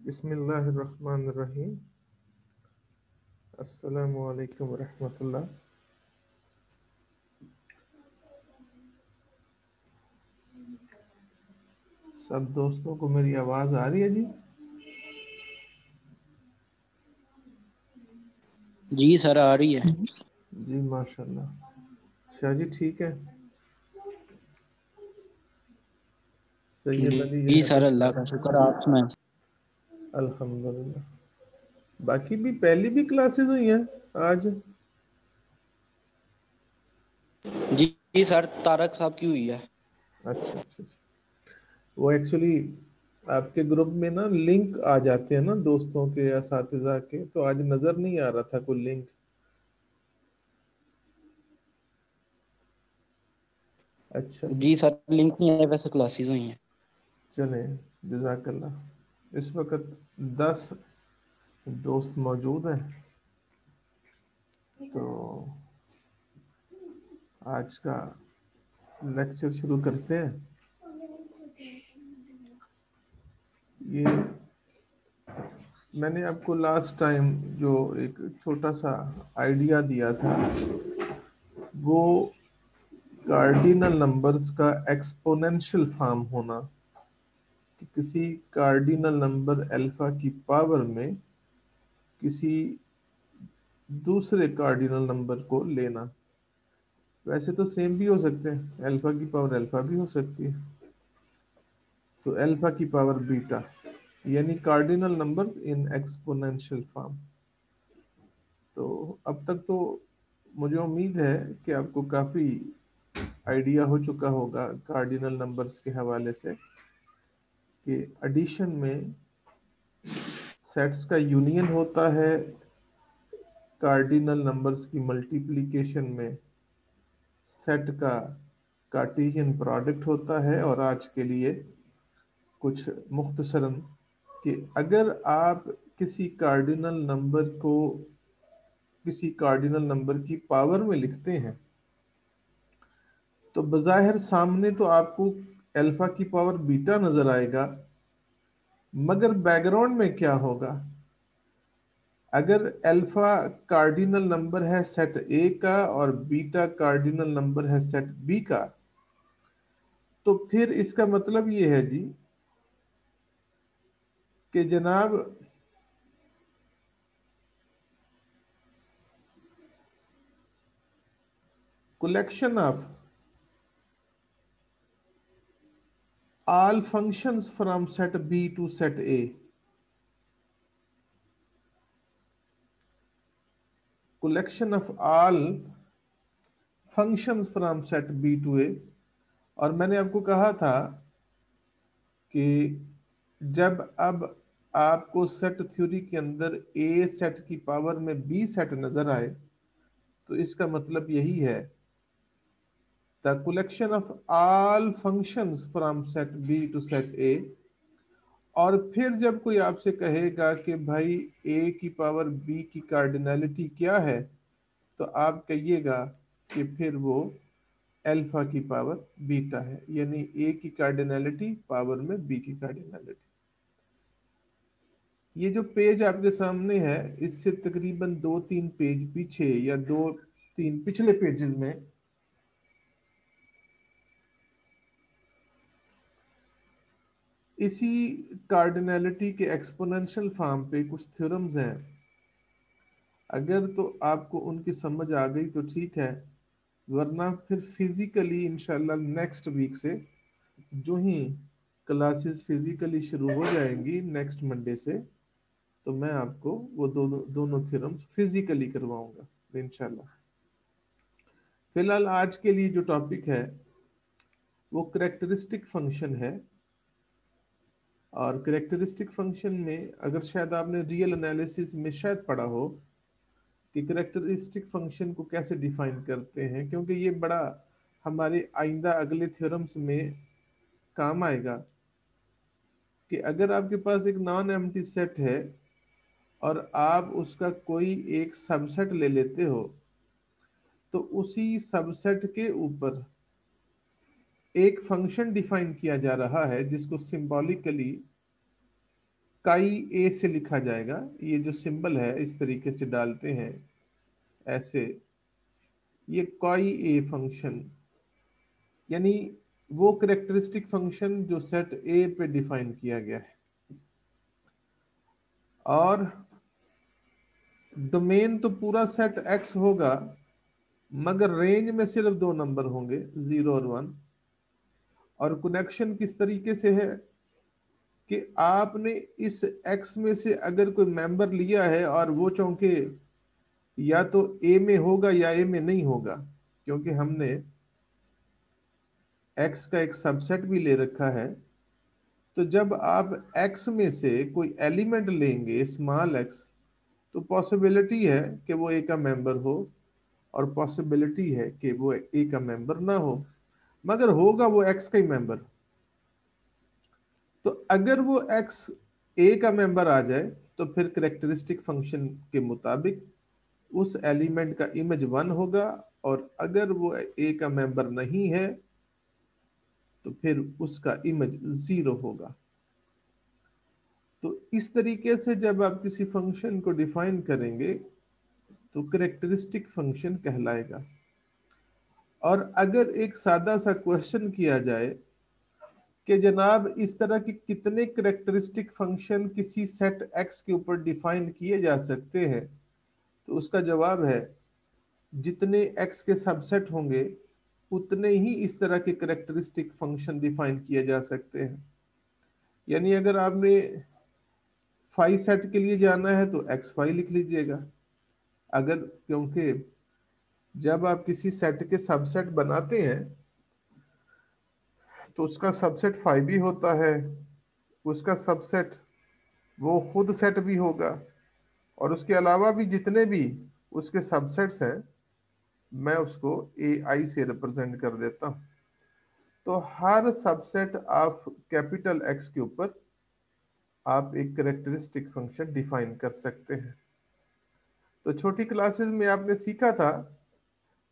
बिस्मिल्लाहिर्रहमानिर्रहीम। अस्सलामु अलैकुम रहमतुल्लाह। सब दोस्तों को मेरी आवाज़ आ रही है जी? जी सर आ रही है। जी माशाल्लाह। शाह जी ठीक है? सैयद अली जी सर हबीब अल्लाह का शुक्र आप में। अल्हम्दुलिल्लाह। बाकी भी पहली भी क्लासेस हुई हैं आज? जी सर तारक साहब की हुई है। अच्छा अच्छा अच्छा। वो एक्चुअली आपके ग्रुप में ना लिंक आ जाते हैं ना दोस्तों के या असातिज़ा के, तो आज नज़र नहीं आ रहा था कोई लिंक। अच्छा जी। जी सर लिंक नहीं है, वैसे क्लासेस हुई हैं। चले जज़ाकल्लाह। इस वक्त 10 दोस्त मौजूद हैं, तो आज का लेक्चर शुरू करते हैं। ये मैंने आपको लास्ट टाइम जो एक छोटा सा आइडिया दिया था, वो कार्डिनल नंबर्स का एक्सपोनेंशियल फॉर्म होना, कि किसी कार्डिनल नंबर अल्फा की पावर में किसी दूसरे कार्डिनल नंबर को लेना। वैसे तो सेम भी हो सकते हैं, अल्फा की पावर अल्फा भी हो सकती है, तो अल्फा की पावर बीटा, यानी cardinal number in exponential form. तो अब तक तो मुझे उम्मीद है कि आपको काफ़ी आइडिया हो चुका होगा कार्डिनल नंबर्स के हवाले से, कि एडिशन में सेट्स का यूनियन होता है, कार्डिनल नंबर्स की मल्टीप्लिकेशन में सेट का कार्टेशियन प्रोडक्ट होता है। और आज के लिए कुछ मुख्तसरन, कि अगर आप किसी कार्डिनल नंबर को किसी कार्डिनल नंबर की पावर में लिखते हैं, तो बज़ाहिर सामने तो आपको अल्फा की पावर बीटा नजर आएगा, मगर बैकग्राउंड में क्या होगा? अगर अल्फा कार्डिनल नंबर है सेट ए का और बीटा कार्डिनल नंबर है सेट बी का, तो फिर इसका मतलब ये है जी कि जनाब collection of all functions from set B to set A, collection of all functions from set B to A। और मैंने आपको कहा था कि जब अब आपको सेट थ्योरी के अंदर ए सेट की पावर में बी सेट नजर आए, तो इसका मतलब यही है, the collection of all functions from set B to set A. और फिर जब कोई आपसे कहेगा कि भाई ए की पावर बी की कार्डिनलिटी क्या है, तो आप कहिएगा कि फिर वो अल्फा की पावर बीटा है, यानी ए की कार्डिनलिटी पावर में बी की कार्डिनलिटी। ये जो पेज आपके सामने है, इससे तकरीबन 2-3 पेज पीछे या 2-3 पिछले पेजेस में इसी कार्डिनलिटी के एक्सपोनेंशियल फॉर्म पे कुछ थ्योरम्स हैं। अगर तो आपको उनकी समझ आ गई तो ठीक है, वरना फिर फिजिकली इंशाल्लाह नेक्स्ट वीक से, जो ही क्लासेस फिजिकली शुरू हो जाएंगी नेक्स्ट मंडे से, तो मैं आपको वो दोनों थ्योरम्स फिजिकली करवाऊंगा इंशाल्लाह। फिलहाल आज के लिए जो टॉपिक है वो करेक्टरिस्टिक फंक्शन है। और करेक्टरिस्टिक फंक्शन में अगर शायद आपने रियल एनालिसिस में शायद पढ़ा हो कि करेक्टरिस्टिक फंक्शन को कैसे डिफाइन करते हैं, क्योंकि ये बड़ा हमारे आइंदा अगले थ्योरम्स में काम आएगा। कि अगर आपके पास एक नॉन एम्प्टी सेट है और आप उसका कोई एक सबसेट ले लेते हो, तो उसी सबसेट के ऊपर एक फंक्शन डिफाइन किया जा रहा है जिसको सिंबॉलिकली काई ए से लिखा जाएगा। ये जो सिंबल है इस तरीके से डालते हैं ऐसे, ये काई ए फंक्शन, यानी वो करेक्टरिस्टिक फंक्शन जो सेट ए पे डिफाइन किया गया है। और डोमेन तो पूरा सेट एक्स होगा, मगर रेंज में सिर्फ दो नंबर होंगे, 0 और 1। और कनेक्शन किस तरीके से है कि आपने इस एक्स में से अगर कोई मेंबर लिया है और वो चूंकि या तो ए में होगा या ए में नहीं होगा, क्योंकि हमने एक्स का एक सबसेट भी ले रखा है। तो जब आप एक्स में से कोई एलिमेंट लेंगे स्मॉल एक्स, तो पॉसिबिलिटी है कि वो ए का मेंबर हो और पॉसिबिलिटी है कि वो ए का मेंबर ना हो, मगर होगा वो एक्स का ही मेंबर। तो अगर वो एक्स ए का मेंबर आ जाए तो फिर करेक्टरिस्टिक फंक्शन के मुताबिक उस एलिमेंट का इमेज 1 होगा, और अगर वो ए का मेंबर नहीं है तो फिर उसका इमेज 0 होगा। तो इस तरीके से जब आप किसी फंक्शन को डिफाइन करेंगे तो करेक्टरिस्टिक फंक्शन कहलाएगा। और अगर एक सादा सा क्वेश्चन किया जाए कि जनाब इस तरह के कितने करेक्टरिस्टिक फंक्शन किसी सेट एक्स के ऊपर डिफाइन किए जा सकते हैं, तो उसका जवाब है जितने एक्स के सबसेट होंगे उतने ही इस तरह के करेक्टरिस्टिक फंक्शन डिफाइन किए जा सकते हैं। यानी अगर आपने फाइव सेट के लिए जाना है तो एक्स फाइव लिख लीजिएगा। अगर, क्योंकि जब आप किसी सेट के सबसेट बनाते हैं तो उसका सबसेट फाइव भी होता है, उसका सबसेट वो खुद सेट भी होगा, और उसके अलावा भी जितने भी उसके सबसेट्स हैं मैं उसको ए आई से रिप्रेजेंट कर देता हूं। तो हर सबसेट ऑफ कैपिटल एक्स के ऊपर आप एक करेक्टरिस्टिक फंक्शन डिफाइन कर सकते हैं। तो छोटी क्लासेस में आपने सीखा था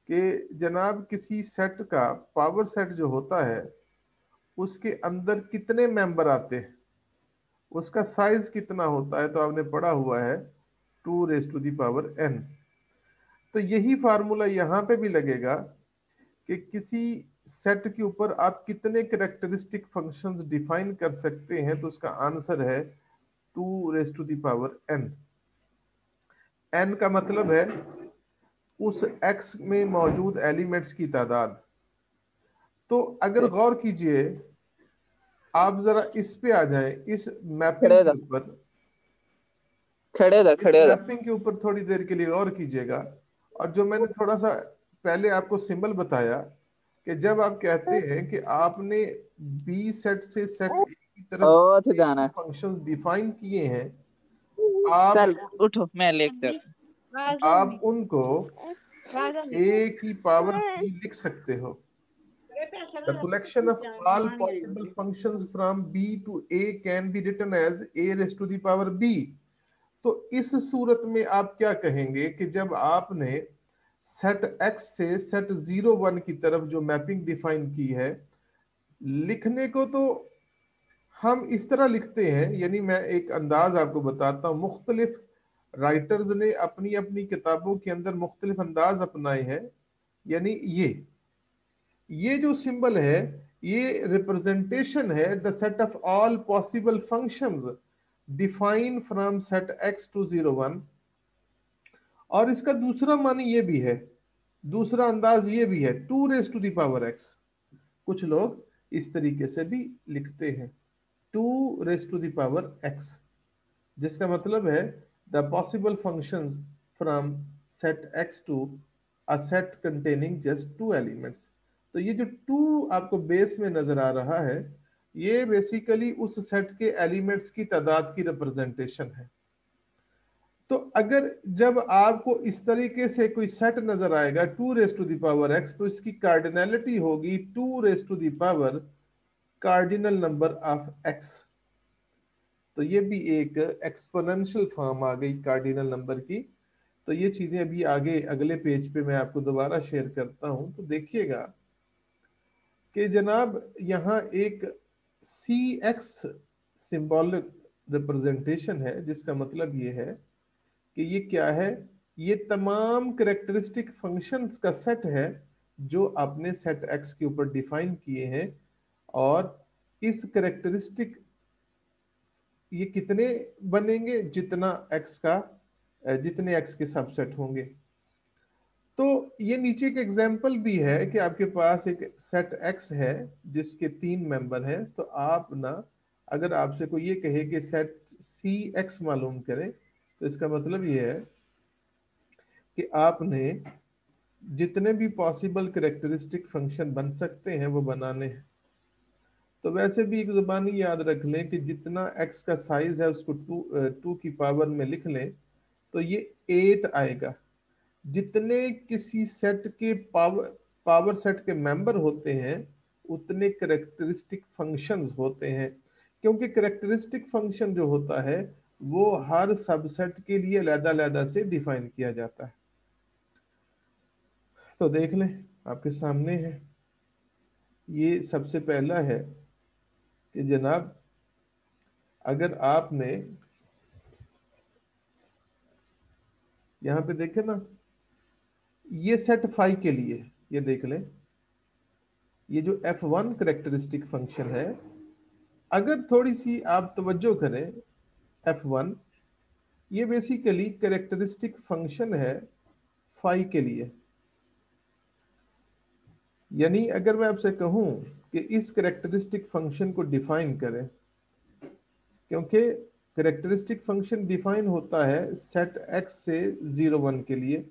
कि जनाब किसी सेट का पावर सेट जो होता है उसके अंदर कितने मेंबर आते हैं, उसका साइज कितना होता है, तो आपने पढ़ा हुआ है 2 raised to the power n। तो यही फार्मूला यहां पे भी लगेगा कि किसी सेट के ऊपर आप कितने करेक्टरिस्टिक फंक्शंस डिफाइन कर सकते हैं, तो उसका आंसर है 2 raised to the power n। n का मतलब है उस x में मौजूद एलिमेंट्स की तादाद। तो अगर गौर कीजिए, आप जरा इस पे आ जाएं, इस मैपिंग खड़े के था ऊपर, खड़े था इस खड़े था मैपिंग के ऊपर थोड़ी देर के लिए गौर कीजिएगा। और जो मैंने थोड़ा सा पहले आपको सिंबल बताया कि जब आप कहते हैं कि आपने बी सेट से सेट ए की तरफ ओ थे जाना फंक्शंस डिफाइन किए हैं, आप चल उठो मैं लिखता आप उनको ए की पावर बी लिख सकते हो। The collection of all possible functions from b to a can be written as a raised to the power b। तो इस सूरत में आप क्या कहेंगे कि जब आपने सेट x से सेट 0 1 की तरफ जो मैपिंग डिफाइन की है, लिखने को तो हम इस तरह लिखते हैं, यानी मैं एक अंदाज आपको बताता हूँ। मुख्तलिफ राइटर्स ने अपनी अपनी किताबों के अंदर मुख्तलिफ अंदाज अपनाए हैं। यानी ये जो सिंबल है ये रिप्रेजेंटेशन है the set of all possible functions define from set X to 0 1। और इसका दूसरा मानी ये भी है, दूसरा अंदाज ये भी है 2 raised to the power x। कुछ लोग इस तरीके से भी लिखते हैं 2 raised to the power x, जिसका मतलब है the possible functions from set x to a set containing just two elements. तो ये जो टू आपको बेस में नजर आ रहा है, ये बेसिकली उस सेट के एलिमेंट्स की तादाद की रिप्रेजेंटेशन है। तो अगर जब आपको इस तरीके से कोई सेट नजर आएगा 2 raised to the power x, तो इसकी कार्डिनलिटी होगी 2 raised to the power cardinal number of x। तो ये भी एक एक्सपोनेंशियल फॉर्म आ गई कार्डिनल नंबर की। तो ये चीजें अभी आगे अगले पेज पे मैं आपको दोबारा शेयर करता हूं। तो देखिएगा कि जनाब यहाँ एक सी एक्स सिंबॉलिक रिप्रेजेंटेशन है, जिसका मतलब ये है कि ये क्या है, ये तमाम करेक्टरिस्टिक फंक्शंस का सेट है जो आपने सेट एक्स के ऊपर डिफाइन किए हैं। और इस करेक्टरिस्टिक ये कितने बनेंगे, जितना एक्स का जितने एक्स के सबसेट होंगे। तो ये नीचे एक एग्जांपल भी है कि आपके पास एक सेट एक्स है जिसके 3 मेंबर हैं। तो आप ना, अगर आपसे कोई ये कहे कि सेट सी एक्स मालूम करें, तो इसका मतलब ये है कि आपने जितने भी पॉसिबल करेक्टरिस्टिक फंक्शन बन सकते हैं वो बनाने हैं। तो वैसे भी एक ज़बानी याद रख लें कि जितना x का साइज है उसको 2 की पावर में लिख लें तो ये 8 आएगा। जितने किसी सेट के पावर सेट के मेंबर होते हैं उतने करेक्टरिस्टिक फंक्शंस होते हैं, क्योंकि करेक्टरिस्टिक फंक्शन जो होता है वो हर सबसेट के लिए अलग-अलग से डिफाइन किया जाता है। तो देख लें, आपके सामने है। ये सबसे पहला है कि जनाब, अगर आपने यहां पे देखे ना, ये सेट फाई के लिए ये देख लें, ये जो f1 करेक्टरिस्टिक फंक्शन है, अगर थोड़ी सी आप तवज्जो करें, f1 ये बेसिकली करेक्टरिस्टिक फंक्शन है फाई के लिए। यानी अगर मैं आपसे कहूं कि इस करेक्टरिस्टिक फंक्शन को डिफाइन करें, क्योंकि करेक्टरिस्टिक फंक्शन डिफाइन होता है सेट x से 0 1 के लिए।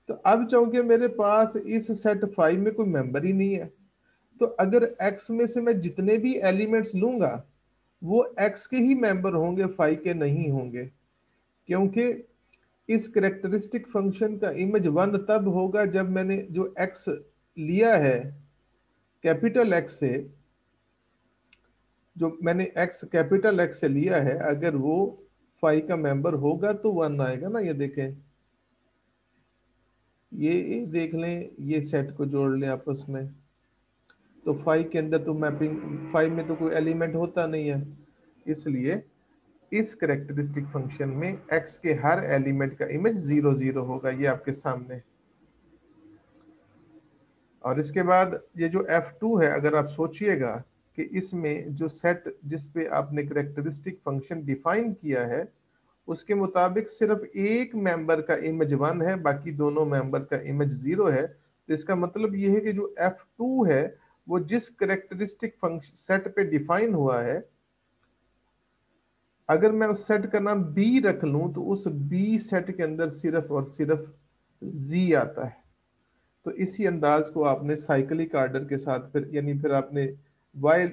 तो अब चूंकि मेरे पास इस सेट फाइव में कोई मेंबर ही नहीं है, तो अगर x में से मैं जितने भी एलिमेंट्स लूंगा वो x के ही मेंबर होंगे, फाइव के नहीं होंगे। क्योंकि इस करेक्टरिस्टिक फंक्शन का इमेज 1 तब होगा जब मैंने जो x लिया है कैपिटल x से, जो मैंने x कैपिटल x से लिया है, अगर वो फाइव का मेंबर होगा तो 1 आएगा ना। ये देखें, ये देख लें, ये सेट को जोड़ लें आपस में, तो फाइव के अंदर तो मैपिंग, फाइव में तो कोई एलिमेंट होता नहीं है, इसलिए इस करेक्टरिस्टिक फंक्शन में x के हर एलिमेंट का इमेज 0 0 होगा। ये आपके सामने। और इसके बाद ये जो f2 है, अगर आप सोचिएगा कि इसमें जो सेट जिस पे आपने करेक्टरिस्टिक फंक्शन डिफाइन किया है उसके मुताबिक सिर्फ एक मेंबर का इमेज 1 है, बाकी दोनों मेंबर का इमेज 0 है। तो इसका मतलब ये है कि जो f2 है वो जिस करेक्टरिस्टिक फंक्शन सेट पे डिफाइन हुआ है, अगर मैं उस सेट का नाम b रख लूं तो उस b सेट के अंदर सिर्फ और सिर्फ z आता है। तो इसी अंदाज को आपने साइक्लिक आर्डर के साथ फिर, यानी फिर आपने y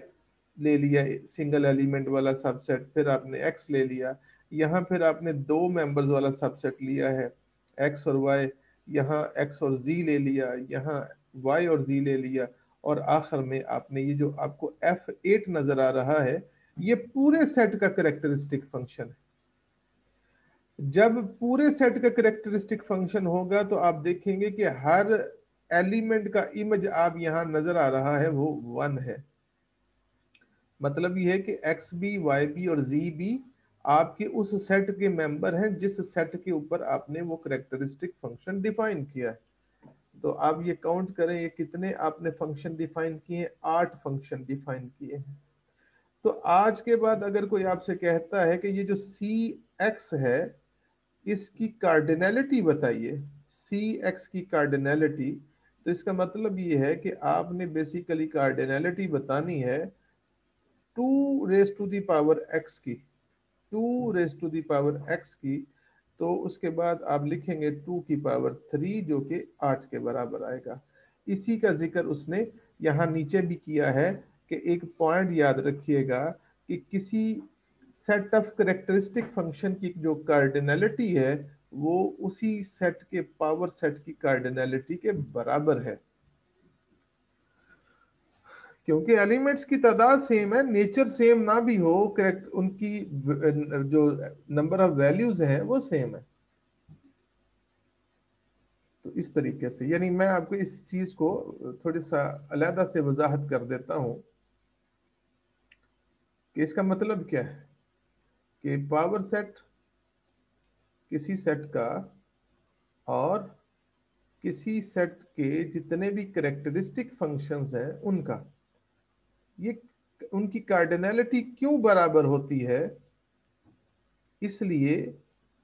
ले लिया सिंगल एलिमेंट वाला सबसेट, फिर आपने x ले लिया, यहाँ फिर आपने 2 मेंबर्स वाला सबसेट लिया है x और y, यहाँ x और z ले लिया, यहाँ y और z ले लिया, और आखिर में आपने ये जो आपको f8 नजर आ रहा है ये पूरे सेट का करेक्टरिस्टिक फंक्शन है। जब पूरे सेट का करेक्टरिस्टिक फंक्शन होगा तो आप देखेंगे कि हर एलिमेंट का इमेज आप यहां नजर आ रहा है वो 1 है। मतलब ये है कि एक्स बी, वाई बी और जी बी आपके उस सेट के मेंबर हैं जिस सेट के ऊपर आपने वो करेक्टरिस्टिक फंक्शन डिफाइन किया है। तो आप ये काउंट करें, ये कितने आपने फंक्शन डिफाइन किए, 8 फंक्शन डिफाइन किए हैं। तो आज के बाद अगर कोई आपसे कहता है कि ये जो सी एक्स है इसकी कार्डिनलिटी बताइए, सी एक्स की कार्डिनलिटी, तो इसका मतलब ये है कि आपने बेसिकली कार्डिनलिटी बतानी है 2 raise to the power X की, 2 raise to the power X की। तो उसके बाद आप लिखेंगे 2 की पावर 3 जो कि 8 के बराबर आएगा। इसी का जिक्र उसने यहाँ नीचे भी किया है कि एक पॉइंट याद रखिएगा कि किसी सेट ऑफ करेक्टरिस्टिक फंक्शन की जो कार्डिनलिटी है वो उसी सेट के पावर सेट की कार्डिनलिटी के बराबर है। क्योंकि एलिमेंट्स की तादाद सेम है, नेचर सेम ना भी हो, करेक्ट उनकी जो नंबर ऑफ वैल्यूज हैं वो सेम है। तो इस तरीके से, यानी मैं आपको इस चीज को थोड़ी सा अलहदा से वजाहत कर देता हूं कि इसका मतलब क्या है। कि पावर सेट किसी सेट का और किसी सेट के जितने भी करेक्टरिस्टिक फंक्शंस हैं उनका, ये उनकी कार्डिनैलिटी क्यों बराबर होती है? इसलिए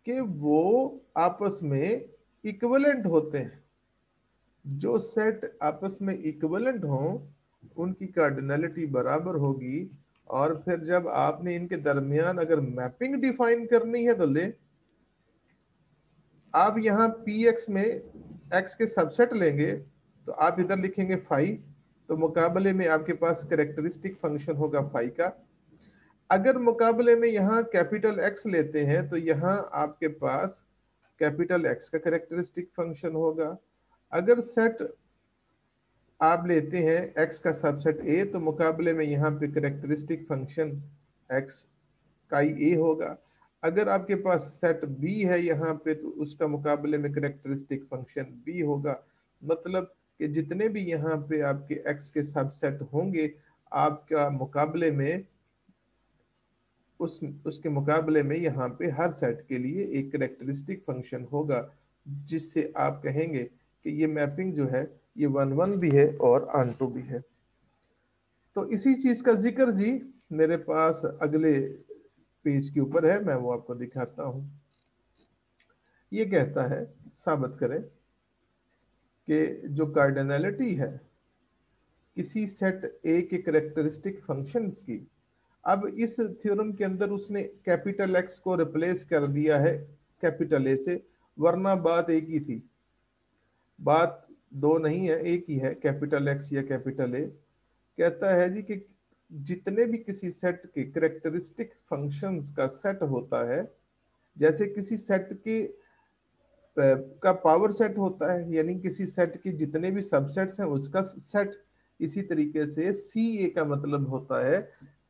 कि वो आपस में इक्विवेलेंट होते हैं। जो सेट आपस में इक्विवेलेंट हों उनकी कार्डिनैलिटी बराबर होगी। और फिर जब आपने इनके दरमियान अगर मैपिंग डिफाइन करनी है तो ले, आप यहाँ px में x के सबसेट लेंगे तो आप इधर लिखेंगे फाई, तो मुकाबले में आपके पास करेक्टरिस्टिक फंक्शन होगा फाई का। अगर मुकाबले में यहाँ कैपिटल X लेते हैं तो यहाँ आपके पास कैपिटल X का करेक्टरिस्टिक फंक्शन होगा। अगर सेट आप लेते हैं x का सबसेट a, तो मुकाबले में यहाँ पे करेक्टरिस्टिक फंक्शन x का ही a होगा। अगर आपके पास सेट b है यहाँ पे तो उसका मुकाबले में करेक्टरिस्टिक फंक्शन b होगा। मतलब कि जितने भी यहाँ पे आपके x के सबसेट होंगे, आपका मुकाबले में उसके मुकाबले में यहाँ पे हर सेट के लिए एक करेक्टरिस्टिक फंक्शन होगा, जिससे आप कहेंगे कि ये मैपिंग जो है ये 1-1 भी है और ऑन टू भी है। तो इसी चीज का जिक्र जी मेरे पास अगले पेज के ऊपर है, मैं वो आपको दिखाता हूं। ये कहता है साबित करें कि जो कार्डिनैलिटी है किसी सेट ए के करेक्टरिस्टिक फंक्शंस की, अब इस थ्योरम के अंदर उसने कैपिटल एक्स को रिप्लेस कर दिया है कैपिटल ए से, वरना बात एक ही थी। बात दो नहीं है, एक ही है, कैपिटल एक्स या कैपिटल ए। कहता है जी कि जितने भी किसी सेट के करेक्टरिस्टिक फंक्शंस का सेट होता है, जैसे किसी सेट के का पावर सेट होता है, यानी किसी सेट के जितने भी सबसेट्स हैं उसका सेट, इसी तरीके से सी ए का मतलब होता है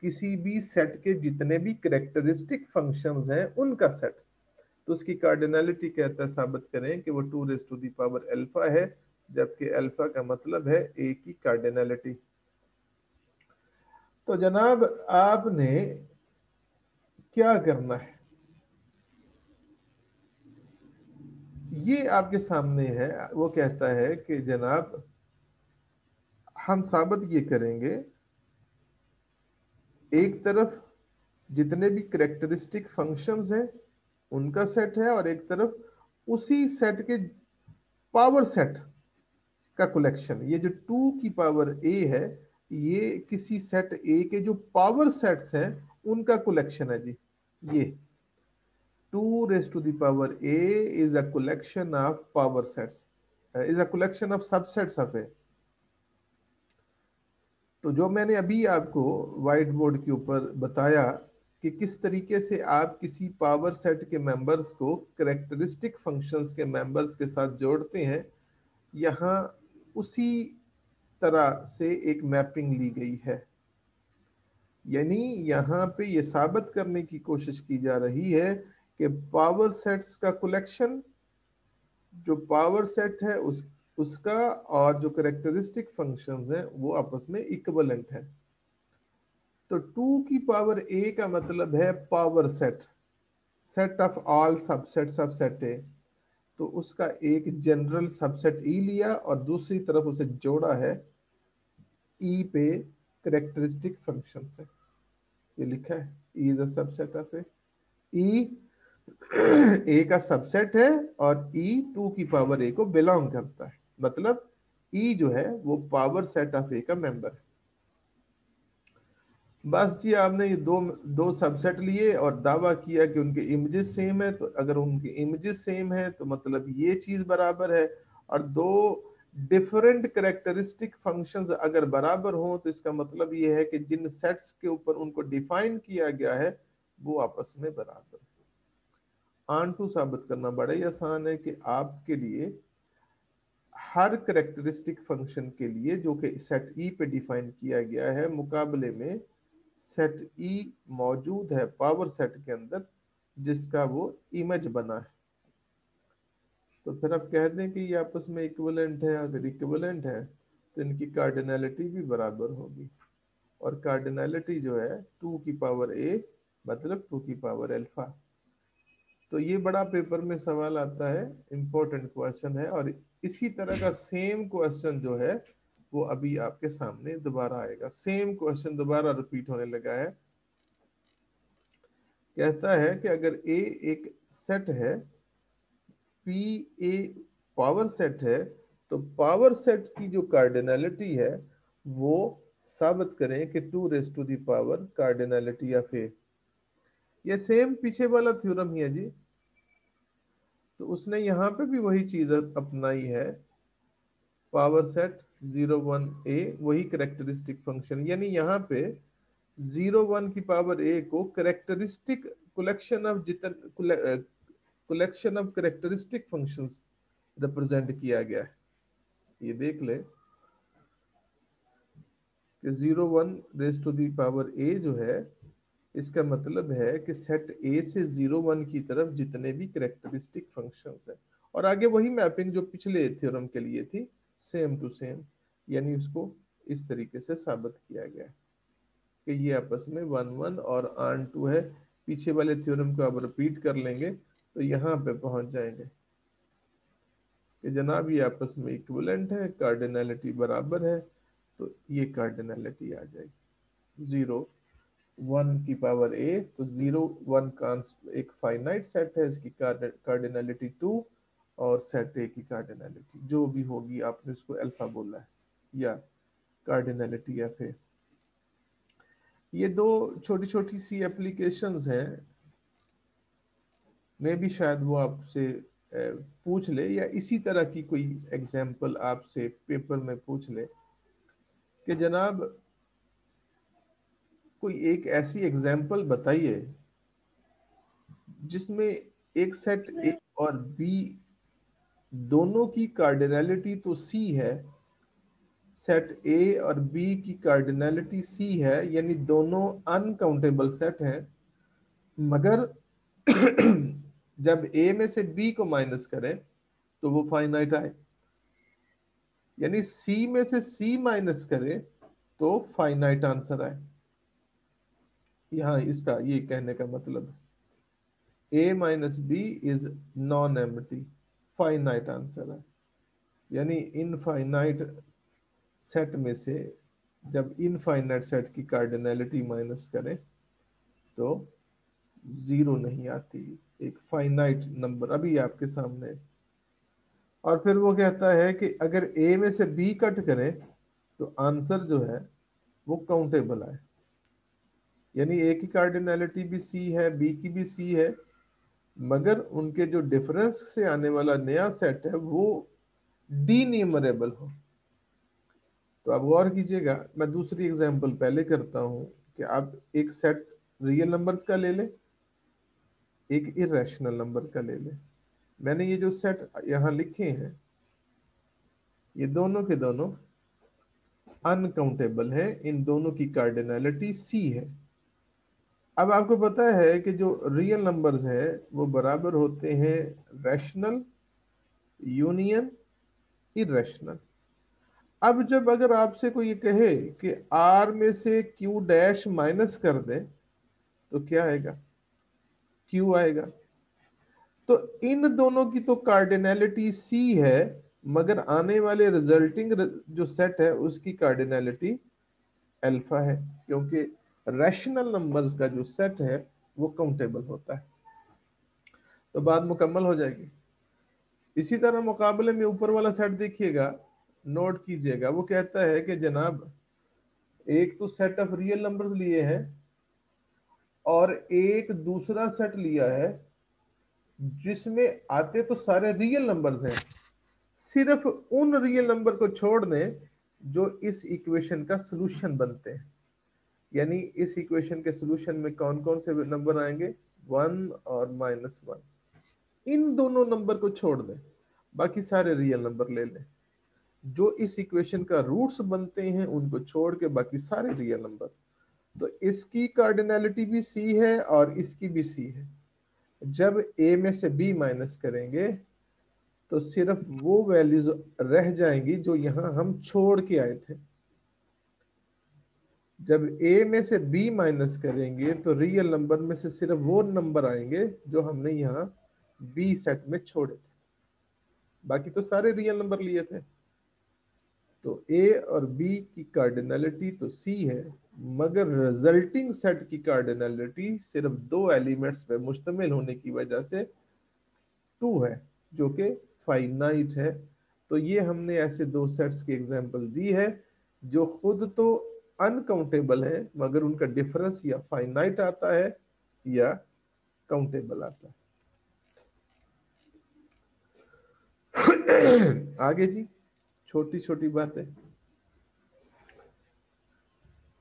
किसी भी सेट के जितने भी करेक्टरिस्टिक फंक्शंस हैं उनका सेट। तो उसकी कार्डिनैलिटी कहता है साबित करें कि वो 2 अल्फा है, जबकि अल्फा का मतलब है ए की कार्डिनैलिटी। तो जनाब आपने क्या करना है, ये आपके सामने है। वो कहता है कि जनाब हम साबित ये करेंगे, एक तरफ जितने भी करेक्टरिस्टिक फंक्शंस हैं उनका सेट है, और एक तरफ उसी सेट के पावर सेट का कलेक्शन। ये जो 2 a है, ये किसी सेट ए के जो पावर सेट्स हैं उनका कलेक्शन है जी। ये 2 a is a collection of power sets, is a collection of subsets of a। तो जो मैंने अभी आपको व्हाइट बोर्ड के ऊपर बताया कि किस तरीके से आप किसी पावर सेट के मेंबर्स को करेक्टरिस्टिक फंक्शंस के मेंबर्स के साथ जोड़ते हैं, यहाँ उसी तरह से एक मैपिंग ली गई है। यानी यहाँ पे ये साबित करने की कोशिश की जा रही है कि पावर सेट्स का कलेक्शन, जो पावर सेट है उसका और जो करेक्टरिस्टिक फंक्शंस हैं वो आपस में इक्विवेलेंट है। तो 2 a का मतलब है power set, set of all subsets of set ए। तो उसका एक जनरल सबसेट ई लिया और दूसरी तरफ उसे जोड़ा है ई पे करेक्टरिस्टिक फंक्शन से। ये लिखा है E is a subset of A, E A का सबसेट है और ई 2 a को बिलोंग करता है। मतलब ई जो है वो पावर सेट ऑफ ए का मेंबर है। बस जी आपने ये दो दो सबसेट लिए और दावा किया कि उनके इमेजेस सेम है। तो अगर उनके इमेजेस सेम है तो मतलब ये चीज बराबर है। और दो डिफरेंट करेक्टरिस्टिक फंक्शंस अगर बराबर हो तो इसका मतलब ये है कि जिन सेट्स के ऊपर उनको डिफाइन किया गया है वो आपस में बराबर है। ऑन टू साबित करना बड़ा ही आसान है कि आपके लिए हर करेक्टरिस्टिक फंक्शन के लिए जो कि सेट ई पे डिफाइन किया गया है, मुकाबले में सेट ई मौजूद है पावर सेट के अंदर जिसका वो इमेज बना है। तो फिर आप कह दें कि ये आपस में इक्विवेलेंट है। अगर इक्विवेलेंट है तो इनकी कार्डिनैलिटी भी बराबर होगी। और कार्डिनैलिटी जो है 2 a मतलब 2 की पावर अल्फा। तो ये बड़ा पेपर में सवाल आता है, इंपॉर्टेंट क्वेश्चन है। और इसी तरह का सेम क्वेश्चन जो है वो अभी आपके सामने दोबारा आएगा। सेम क्वेश्चन दोबारा रिपीट होने लगा है। कहता है कि अगर ए एक सेट है, पी ए पावर सेट है, तो पावर सेट की जो कार्डिनलिटी है वो साबित करें कि 2 raise to the power cardinality of A. ये सेम पीछे वाला थ्योरम ही है जी। तो उसने यहाँ पे भी वही चीज अपनाई है, पावर सेट 0 1 ए, वही करेक्टरिस्टिक फंक्शन। यानी यहाँ पे 0 1 की पावर ए को characteristic collection of collection of characteristic functions represent किया गया है। ये देख ले कि 0 1 रेज टू दी पावर ए जो है, इसका मतलब है कि सेट ए से 0 1 की तरफ जितने भी करेक्टरिस्टिक फंक्शंस हैं, और आगे वही मैपिंग जो पिछले थ्योरम के लिए थी, सेम टू सेम। यानी उसको इस तरीके से साबित किया गया है कि ये आपस में 1 1 और आन 2 है। पीछे वाले थ्योरम को आप रिपीट कर लेंगे तो यहाँ पे पहुंच जाएंगे कि जनाब ये आपस में इक्विवेलेंट है, कार्डिनलिटी बराबर है। तो ये कार्डिनलिटी आ जाएगी 0 1 की पावर ए। तो 0 1 एक फाइनाइट सेट है, इसकी कार्डिनलिटी 2, और सेट ए की कार्डिनलिटी जो भी होगी, आपने इसको अल्फा बोला है, या कार्डिनलिटी एफ ए। ये दो छोटी छोटी सी एप्लीकेशंस हैं, मे भी शायद वो आपसे पूछ ले, या इसी तरह की कोई एग्जाम्पल आपसे पेपर में पूछ ले कि जनाब कोई एक ऐसी एग्जाम्पल बताइए जिसमें एक सेट ए और बी दोनों की कार्डिनलिटी तो सी है, सेट ए और बी की कार्डिनलिटी सी है, यानी दोनों अनकाउंटेबल सेट हैं, मगर जब ए में से बी को माइनस करें तो वो फाइनाइट आए। यानी सी में से सी माइनस करें तो फाइनाइट आंसर आए। यहां इसका ये कहने का मतलब है A minus B is non empty, finite answer है। यानी इनफाइनाइट सेट में से जब इनफाइनाइट सेट की कार्डिनलिटी माइनस करें तो 0 नहीं आती, एक फाइनाइट नंबर अभी आपके सामने। और फिर वो कहता है कि अगर ए में से बी कट करें तो आंसर जो है वो काउंटेबल है। यानी ए की कार्डिनलिटी भी सी है, बी की भी सी है, मगर उनके जो डिफरेंस से आने वाला नया सेट है वो डीन्यूमरेबल हो। तो आप गौर कीजिएगा, मैं दूसरी एग्जांपल पहले करता हूं कि आप एक सेट रियल नंबर्स का ले लें, एक इरेशनल नंबर का ले लें। मैंने ये जो सेट यहां लिखे हैं ये दोनों के दोनों अनकाउंटेबल है, इन दोनों की कार्डिनलिटी सी है। अब आपको पता है कि जो रियल नंबर्स हैं वो बराबर होते हैं रैशनल यूनियन इरेशनल। अब जब अगर आपसे कोई ये कहे कि आर में से क्यू डैश माइनस कर दें तो क्या आएगा, क्यू आएगा। तो इन दोनों की तो कार्डिनलिटी सी है, मगर आने वाले रिजल्टिंग जो सेट है उसकी कार्डिनलिटी अल्फा है, क्योंकि रैशनल नंबर्स का जो सेट है वो काउंटेबल होता है। तो बात मुकम्मल हो जाएगी। इसी तरह मुकाबले में ऊपर वाला सेट देखिएगा, नोट कीजिएगा, वो कहता है कि जनाब एक तो सेट ऑफ रियल नंबर्स लिए हैं और एक दूसरा सेट लिया है जिसमें आते तो सारे रियल नंबर्स हैं, सिर्फ उन रियल नंबर को छोड़ दें जो इस इक्वेशन का सलूशन बनते हैं। यानी इस इक्वेशन के सलूशन में कौन कौन से नंबर आएंगे, 1 और -1। इन दोनों नंबर को छोड़ दें, बाकी सारे रियल नंबर ले लें। जो इस इक्वेशन का रूट्स बनते हैं उनको छोड़ के बाकी सारे रियल नंबर। तो इसकी कार्डिनलिटी भी सी है और इसकी भी सी है। जब ए में से बी माइनस करेंगे तो सिर्फ वो वैल्यूज रह जाएंगी जो यहां हम छोड़ के आए थे। जब ए में से बी माइनस करेंगे तो रियल नंबर में से सिर्फ वो नंबर आएंगे जो हमने यहाँ बी सेट में छोड़े थे, बाकी तो सारे रियल नंबर लिए थे। तो ए और बी की कार्डिनलिटी तो सी है, मगर रिजल्टिंग सेट की कार्डिनलिटी सिर्फ दो एलिमेंट्स पे मुश्तमिल होने की वजह से 2 है, जो कि फाइनाइट है। तो ये हमने ऐसे दो सेट्स की एग्जांपल दी है जो खुद तो अनकाउंटेबल है, मगर उनका डिफरेंस या फाइनाइट आता है या काउंटेबल आता है। आगे जी, छोटी छोटी बातें।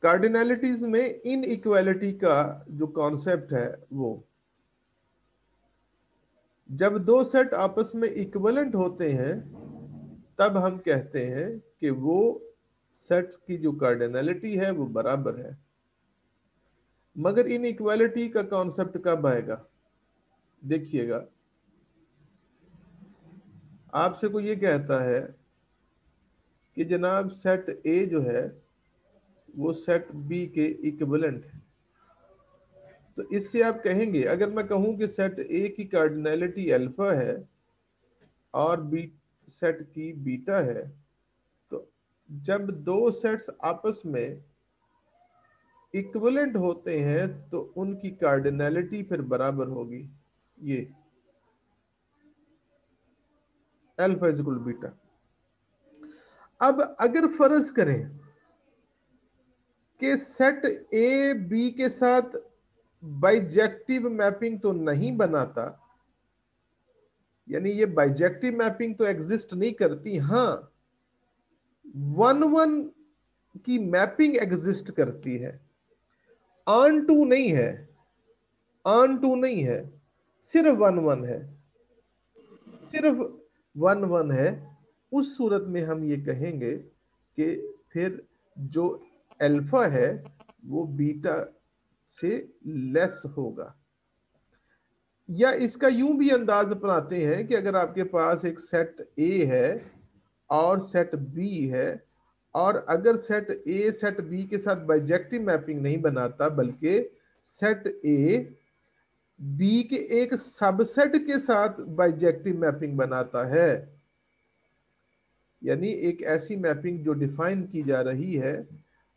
कार्डिनलिटीज में इन इक्वालिटी का जो कॉन्सेप्ट है, वो जब दो सेट आपस में इक्विवेलेंट होते हैं तब हम कहते हैं कि वो सेट्स की जो कार्डिनलिटी है वो बराबर है। मगर इन इक्वालिटी का कॉन्सेप्ट कब आएगा? देखिएगा, आपसे कोई ये कहता है कि जनाब सेट ए जो है वो सेट बी के इक्विवेलेंट है, तो इससे आप कहेंगे, अगर मैं कहूं कि सेट ए की कार्डिनलिटी अल्फा है और बी सेट की बीटा है, तो जब दो सेट्स आपस में इक्विवेलेंट होते हैं तो उनकी कार्डिनलिटी फिर बराबर होगी, ये अल्फा इज इक्वल बीटा। अब अगर फर्ज करें कि सेट ए बी के साथ बाइजेक्टिव मैपिंग तो नहीं बनाता, यानी ये बाइजेक्टिव मैपिंग तो एग्जिस्ट नहीं करती, हां 1-1 की मैपिंग एग्जिस्ट करती है, ऑन टू नहीं है, ऑन टू नहीं है, सिर्फ 1-1 है, सिर्फ 1-1 है। उस सूरत में हम ये कहेंगे कि फिर जो अल्फा है वो बीटा से लेस होगा। या इसका यूं भी अंदाज अपनाते हैं कि अगर आपके पास एक सेट ए है और सेट बी है, और अगर सेट ए सेट बी के साथ बाइजेक्टिव मैपिंग नहीं बनाता बल्कि सेट ए बी के एक सबसेट के साथ बाइजेक्टिव मैपिंग बनाता है, यानी एक ऐसी मैपिंग जो डिफाइन की जा रही है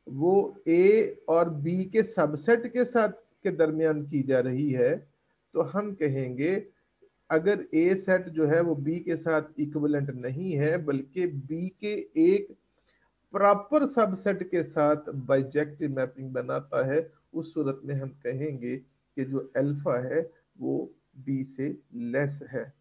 वो ए और बी के सबसेट के साथ के दरमियान की जा रही है, तो हम कहेंगे अगर ए सेट जो है वो बी के साथ इक्विवेलेंट नहीं है बल्कि बी के एक प्रॉपर सबसेट के साथ बाइजेक्टिव मैपिंग बनाता है, उस सूरत में हम कहेंगे कि जो अल्फा है वो बी से लेस है।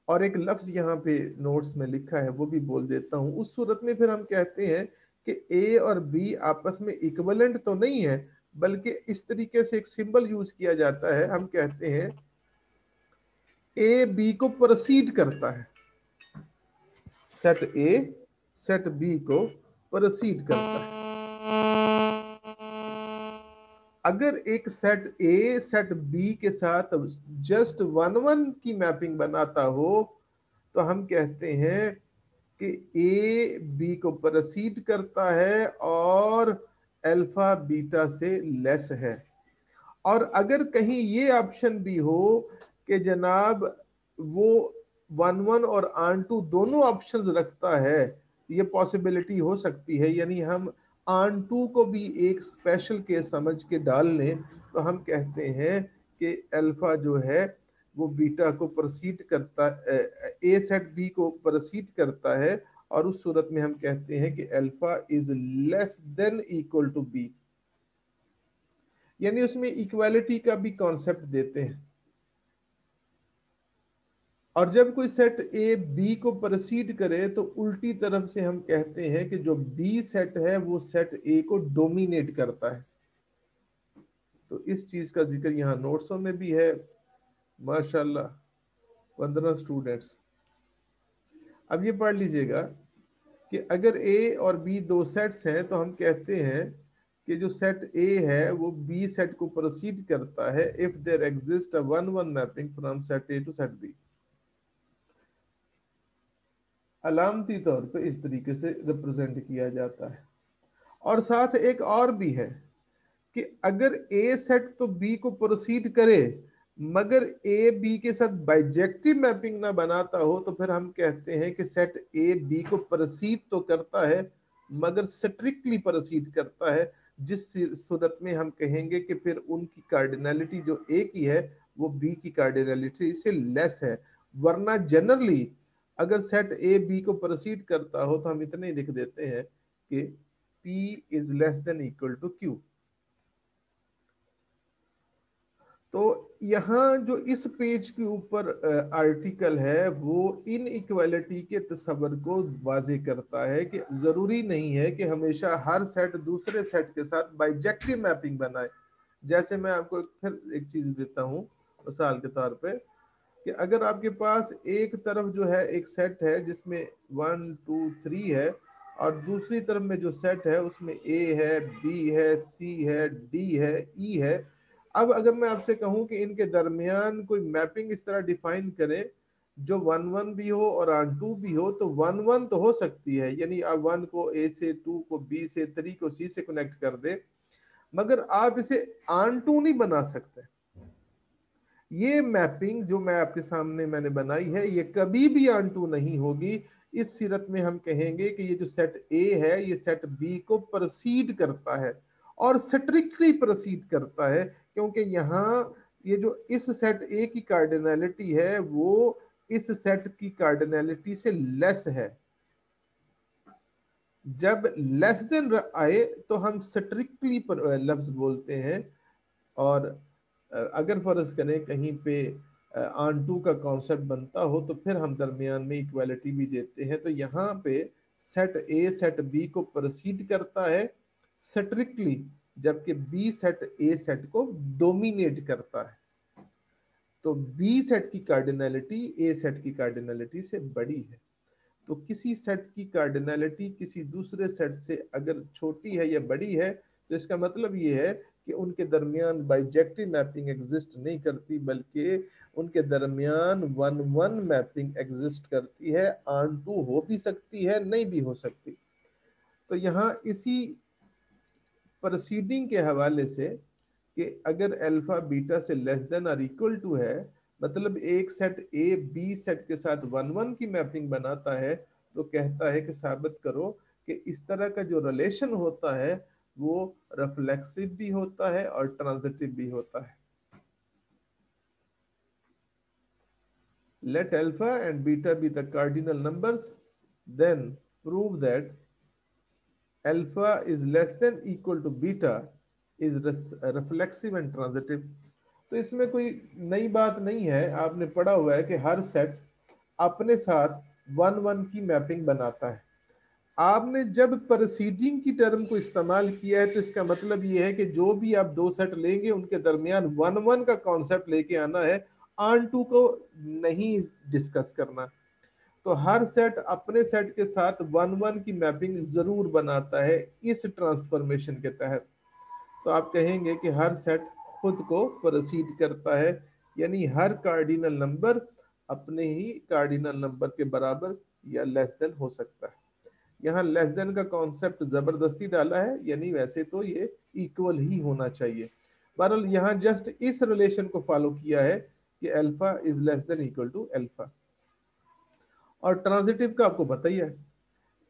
और एक लफ्ज यहाँ पे नोट्स में लिखा है वो भी बोल देता हूँ। उस सूरत में फिर हम कहते हैं कि ए और बी आपस में इक्विवेलेंट तो नहीं है, बल्कि इस तरीके से एक सिंबल यूज किया जाता है, हम कहते हैं ए बी को प्रोसीड करता है, सेट ए सेट बी को प्रोसीड करता है। अगर एक सेट ए सेट बी के साथ जस्ट 1-1 की मैपिंग बनाता हो तो हम कहते हैं कि ए बी को प्रोसीड करता है और अल्फा बीटा से लेस है। और अगर कहीं ये ऑप्शन भी हो कि जनाब वो 1-1 और ऑन टू दोनों ऑप्शंस रखता है, ये पॉसिबिलिटी हो सकती है, यानी हम ऑन टू को भी एक स्पेशल केस समझ के डाल लें, तो हम कहते हैं कि अल्फा जो है वो बीटा को प्रोसीड करता, ए सेट बी को प्रोसीड करता है, और उस सूरत में हम कहते हैं कि alpha is less than equal to B, यानी उसमें इक्वालिटी का भी कॉन्सेप्ट देते हैं। और जब कोई सेट ए बी को प्रोसीड करे तो उल्टी तरफ से हम कहते हैं कि जो बी सेट है वो सेट ए को डोमिनेट करता है। तो इस चीज का जिक्र यहाँ नोट्सों में भी है, माशाल्लाह 15 स्टूडेंट्स। अब ये पढ़ लीजिएगा कि अगर ए और बी दो सेट्स हैं तो हम कहते हैं कि जो सेट ए है वो बी सेट को प्रोसीड करता है if there exist a 1-1 mapping from set A to set B. अलामती तौर पे इस तरीके से रिप्रेजेंट किया जाता है। और साथ एक और भी है कि अगर ए सेट तो बी को प्रोसीड करे मगर ए बी के साथ बाइजेक्टिव मैपिंग ना बनाता हो तो फिर हम कहते हैं कि सेट ए बी को प्रोसीड तो करता है मगर स्ट्रिक्टली प्रोसीड करता है, जिस सूरत में हम कहेंगे कि फिर उनकी कार्डिनलिटी जो ए की है वो बी की कार्डिनलिटी से लेस है। वरना जनरली अगर सेट ए बी को प्रोसीड करता हो तो हम इतने ही लिख देते हैं कि P is less than equal to Q। तो यहाँ जो इस पेज के ऊपर आर्टिकल है वो इन इक्वालिटी के तस्वर को वाजे करता है कि जरूरी नहीं है कि हमेशा हर सेट दूसरे सेट के साथ बाइजेक्टिव मैपिंग बनाए। जैसे मैं आपको फिर एक चीज देता हूँ मिसाल के तौर पे कि अगर आपके पास एक तरफ जो है एक सेट है जिसमें 1 2 3 है और दूसरी तरफ में जो सेट है उसमें ए है, बी है, सी है, डी है, ई है। अब अगर मैं आपसे कहूं कि इनके दरमियान कोई मैपिंग इस तरह डिफाइन करें जो 1 1 भी हो और ऑन 2 भी हो तो 1 1 तो हो सकती है, यानी आप 1 को ए से, 2 को बी से, 3 को सी से कनेक्ट कर दे, मगर आप इसे ऑन 2 नहीं बना सकते। ये मैपिंग जो मैं आपके सामने मैंने बनाई है ये कभी भी ऑन 2 नहीं होगी। इस सीरत में हम कहेंगे कि ये जो सेट ए है ये सेट बी को प्रोसीड करता है और स्ट्रिक्टली प्रोसीड करता है, क्योंकि यहाँ ये जो इस सेट ए की कार्डिनलिटी है वो इस सेट की कार्डिनलिटी से लेस है। जब लेस देन आए तो हम स्ट्रिक्टली लफ्ज बोलते हैं। और अगर फर्ज करें कहीं पे ऑन 2 का कॉन्सेप्ट बनता हो तो फिर हम दरमियान में इक्वालिटी भी देते हैं। तो यहाँ पे सेट ए सेट बी को प्रोसीड करता है स्ट्रिक्टली, जबकि बी सेट ए सेट को डोमिनेट करता है। तो बी सेट की कार्डिनलिटी ए सेट की कार्डिनलिटी से बड़ी है। तो किसी सेट की कार्डिनलिटी किसी दूसरे सेट से अगर छोटी है या बड़ी है तो इसका मतलब ये है कि उनके दरमियान बाइजेक्टिव मैपिंग एग्जिस्ट नहीं करती, बल्कि उनके दरमियान 1 1 मैपिंग एग्जिस्ट करती है। ऑन 2 हो भी सकती है, नहीं भी हो सकती। तो यहाँ इसी प्रोसीडिंग के हवाले से कि अगर अल्फा बीटा से लेस देन और इक्वल टू है, मतलब एक सेट ए बी सेट के साथ 1 1 की मैपिंग बनाता है, तो कहता है कि साबित करो कि इस तरह का जो रिलेशन होता है वो रिफ्लेक्सिव भी होता है और ट्रांजिटिव भी होता है। Let alpha and beta be the cardinal numbers, then prove that alpha is less than equal to beta is reflexive and transitive। तो इसमें कोई नई बात नहीं है, आपने पढ़ा हुआ है कि हर सेट अपने साथ 1 1 की मैपिंग बनाता है। आपने जब प्रोसीडिंग की टर्म को इस्तेमाल किया है तो इसका मतलब ये है कि जो भी आप दो सेट लेंगे उनके दरमियान 1 1 का कॉन्सेप्ट लेके आना है, ऑन 2 को नहीं डिस्कस करना। तो हर सेट अपने सेट के साथ 1 1 की मैपिंग जरूर बनाता है इस ट्रांसफॉर्मेशन के तहत। तो आप कहेंगे कि हर सेट खुद को प्रोसीड करता है, यानी हर कार्डिनल नंबर अपने ही कार्डिनल नंबर के बराबर या लेस देन हो सकता है। यहाँ लेस देन का कॉन्सेप्ट जबरदस्ती डाला है, यानी वैसे तो ये इक्वल ही होना चाहिए। बहरहाल यहाँ जस्ट इस रिलेशन को फॉलो किया है कि alpha is less than equal to alpha. और ट्रांजिटिव का आपको पता ही है,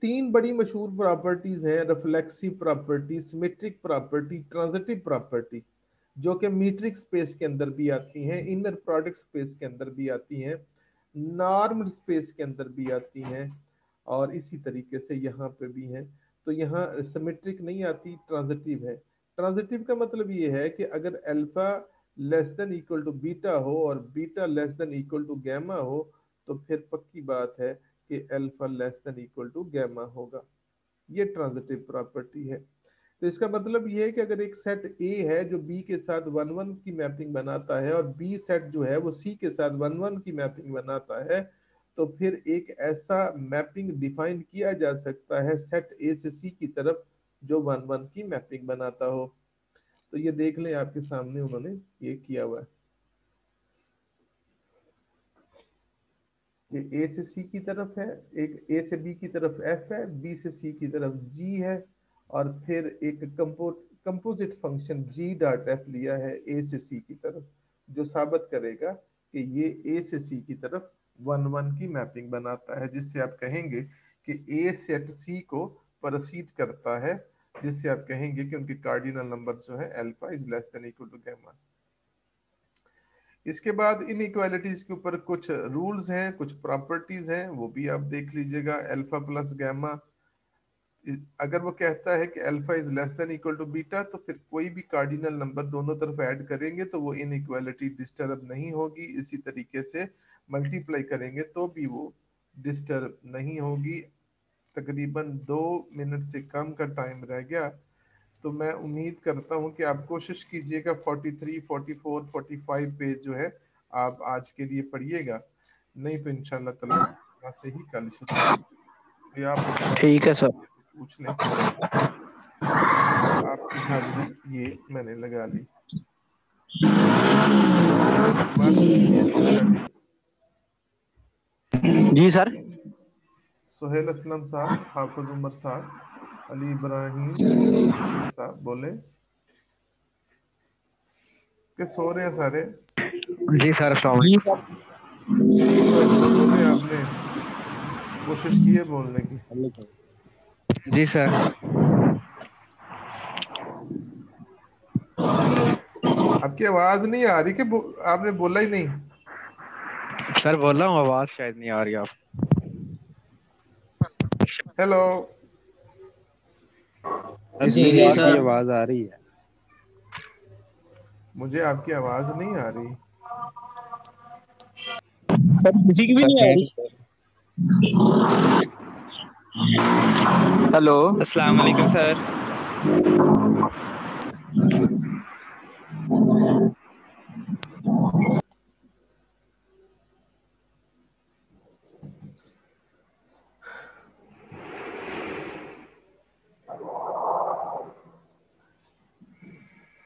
तीन बड़ी मशहूर प्रॉपर्टीज हैं, reflexive property, symmetric property, transitive property, जो कि मीट्रिक स्पेस के अंदर भी आती हैं, इनर प्रोडक्ट स्पेस के अंदर भी आती हैं, नॉर्म्ड स्पेस के अंदर भी आती हैं, और इसी तरीके से यहाँ पे भी हैं। तो यहाँ सिमेट्रिक नहीं आती, ट्रांजिटिव है। ट्रांजिटिव का मतलब ये है कि अगर alpha less than equal to beta हो और beta less than equal to gamma हो तो फिर पक्की बात है कि alpha less than equal to gamma होगा। ये ट्रांजिटिव प्रॉपर्टी है। तो इसका मतलब ये है कि अगर एक सेट ए है जो बी के साथ 1 1 की मैपिंग बनाता है और बी सेट जो है वो सी के साथ 1 1 की मैपिंग बनाता है, तो फिर एक ऐसा मैपिंग डिफाइन किया जा सकता है सेट ए से सी की तरफ जो 1 1 की मैपिंग बनाता हो। तो ये देख लें, आपके सामने उन्होंने ये किया हुआ है कि ए से सी की तरफ है, एक ए से बी की तरफ एफ है, बी से सी की तरफ जी है, और फिर एक कंपोजिट फंक्शन जी डॉट एफ लिया है ए से सी की तरफ, जो साबित करेगा कि ये ए से सी की तरफ 1 1 की मैपिंग बनाता है, जिससे आप कहेंगे कि ए सेट सी को प्रोसीड करता है, जिससे आप कहेंगे कि उनके कार्डिनल नंबर जो है alpha is less than equal to gamma. इसके बाद इन इक्वालिटीज के ऊपर कुछ रूल्स हैं, कुछ प्रॉपर्टीज हैं, वो भी आप देख लीजिएगा। अल्फा प्लस गामा, अगर वो कहता है कि alpha is less than equal to beta, तो फिर कोई भी कार्डिनल नंबर दोनों तरफ ऐड करेंगे तो वो इनइक्वालिटी डिस्टर्ब नहीं होगी। इसी तरीके से मल्टीप्लाई करेंगे तो भी वो डिस्टर्ब नहीं होगी। तकरीबन 2 मिनट से कम का टाइम रह गया, तो मैं उम्मीद करता हूं कि आप कोशिश कीजिएगा 43, 44, 45 पेज जो है आप आज के लिए पढ़िएगा, नहीं तो इंशाल्लाह ताला यहाँ से ही कल शुरू करेंगे। आप ठीक है सर। पूछ लें। आपकी हाजिरी ये मैंने लगा ली। बात कीजिए। जी सर। सोहेल असलम साहब, हाफिज उमर साहब, अली इब्राहिम साहब बोले कि सो रहे हैं सारे। जी सर, अस्सलाम जी वालेकुम। सर। जी सोहेल भाई बोले, आपने कोशिश की है बोलने की? जी सर। आपकी आवाज नहीं आ रही कि आपने बोला ही नहीं? सर बोल रहा हूँ, आवाज शायद नहीं आ रही आप। हेलो। सर जी मुझे जी आपकी सर। आवाज आ रही है। मुझे आपकी आवाज नहीं आ रही। सर किसी की भी नहीं आ रही। हेलो। अस्सलाम वालेकुम सर।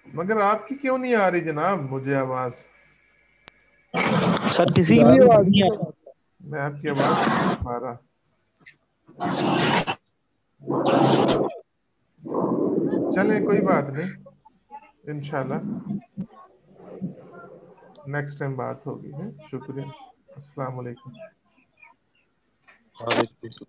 मगर आपकी क्यों नहीं आ रही जनाब मुझे आवाज? सर किसी की भी आवाज नहीं आ रही। मैं आपकी आवाज नहीं सुन पा रहा। चले कोई बात नहीं, इंशाल्लाह नेक्स्ट टाइम बात होगी है। शुक्रिया। अस्सलाम वालेकुम। वालेकुम।